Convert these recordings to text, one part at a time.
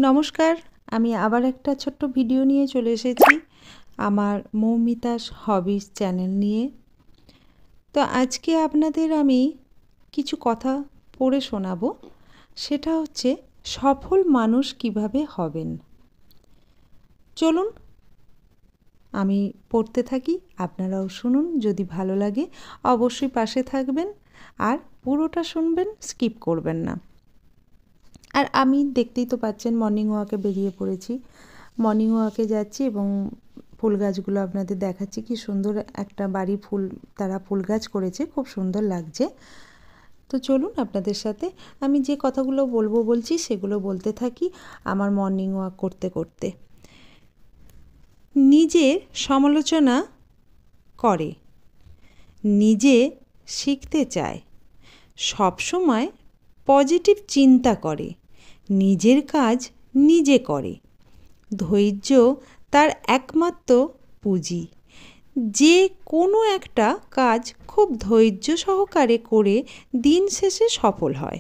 নমস্কার, আমি আবার একটা ছোট্ট ভিডিও নিয়ে চলে এসেছি আমার মৌমিতাস হবিস চ্যানেল নিয়ে। তো আজকে আপনাদের আমি কিছু কথা পড়ে শোনাবো। সেটা হচ্ছে সফল মানুষ কিভাবে হবেন। চলুন আমি পড়তে থাকি, আপনারাও শুনুন। যদি ভালো লাগে অবশ্যই পাশে থাকবেন আর পুরোটা শুনবেন, স্কিপ করবেন না। আর আমি দেখতেই তো পাচ্ছেন মর্নিং ওয়াকে বেরিয়ে পড়েছি। মর্নিং ওয়াকে যাচ্ছি এবং ফুল গাছগুলো আপনাদের দেখাচ্ছি। কি সুন্দর একটা বাড়ি তারা ফুল গাছ করেছে, খুব সুন্দর লাগছে। তো চলুন আপনাদের সাথে আমি যে কথাগুলো বলছি সেগুলো বলতে থাকি আমার মর্নিং ওয়াক করতে করতে। নিজের সমালোচনা করে, নিজে শিখতে চায়, সবসময় পজিটিভ চিন্তা করে, নিজের কাজ নিজে করে, ধৈর্য তার একমাত্র পুঁজি। যে কোনো একটা কাজ খুব ধৈর্য সহকারে করে দিন শেষে সফল হয়।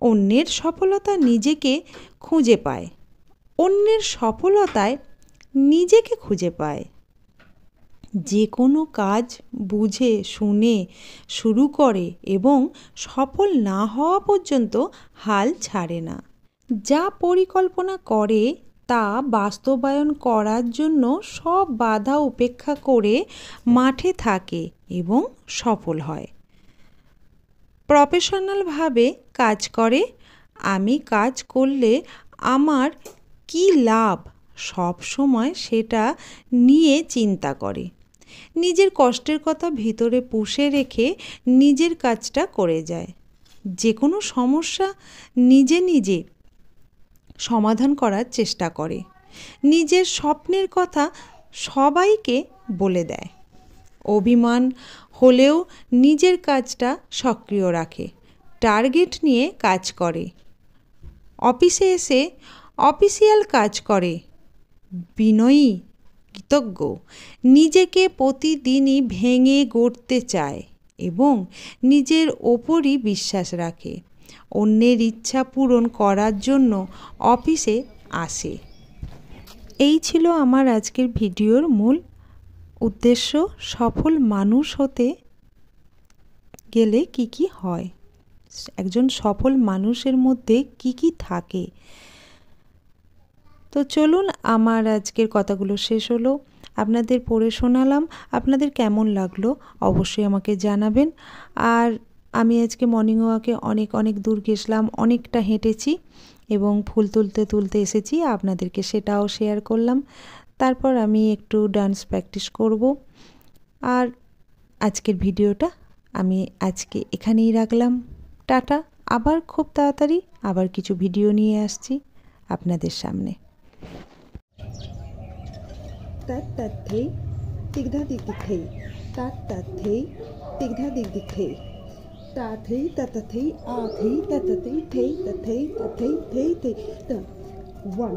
অন্যের সফলতা নিজেকে খুঁজে পায়, অন্যের সফলতায় নিজেকে খুঁজে পায়। যে কোনো কাজ বুঝে শুনে শুরু করে এবং সফল না হওয়া পর্যন্ত হাল ছাড়ে না। যা পরিকল্পনা করে তা বাস্তবায়ন করার জন্য সব বাধা উপেক্ষা করে মাঠে থাকে এবং সফল হয়। প্রফেশনালভাবে কাজ করে। আমি কাজ করলে আমার কী লাভ সব সময় সেটা নিয়ে চিন্তা করে। নিজের কষ্টের কথা ভিতরে পুষে রেখে নিজের কাজটা করে যায়। যে কোনো সমস্যা নিজে সমাধান করার চেষ্টা করে। নিজের স্বপ্নের কথা সবাইকে বলে দেয়। অভিমান হলেও নিজের কাজটা সক্রিয় রাখে। টার্গেট নিয়ে কাজ করে। অফিসে এসে অফিসিয়াল কাজ করে। বিনয়ী, কৃতজ্ঞ, নিজেকে প্রতিদিনই ভেঙে গড়তে চায় এবং নিজের ওপরই বিশ্বাস রাখে। অন্যের ইচ্ছা পূরণ করার জন্য অফিসে আসে। এই ছিল আমার আজকের ভিডিওর মূল উদ্দেশ্য। সফল মানুষ হতে গেলে কি হয়, একজন সফল মানুষের মধ্যে কি থাকে। তো চলুন, আমার আজকের কথাগুলো শেষ হলো, আপনাদের পড়ে শোনালাম। আপনাদের কেমন লাগলো অবশ্যই আমাকে জানাবেন। আর আমি আজকে মর্নিং ওয়াকে অনেক দূর গেছিলাম, অনেকটা হেঁটেছি এবং ফুল তুলতে এসেছি, আপনাদেরকে সেটাও শেয়ার করলাম। তারপর আমি একটু ডান্স প্র্যাকটিস করব। আর আজকের ভিডিওটা আমি আজকে এখানেই রাখলাম। টাটা। আবার খুব তাড়াতাড়ি আবার কিছু ভিডিও নিয়ে আসছি আপনাদের সামনে। tat tat thei tigda dig dig thei tat tat thei tigda dig dig thei ta thei ta ta thei a thei ta ta thei thei ta thei thei ta 1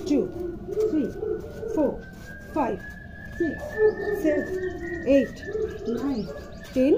2 3 4 5 6 7 8 9 10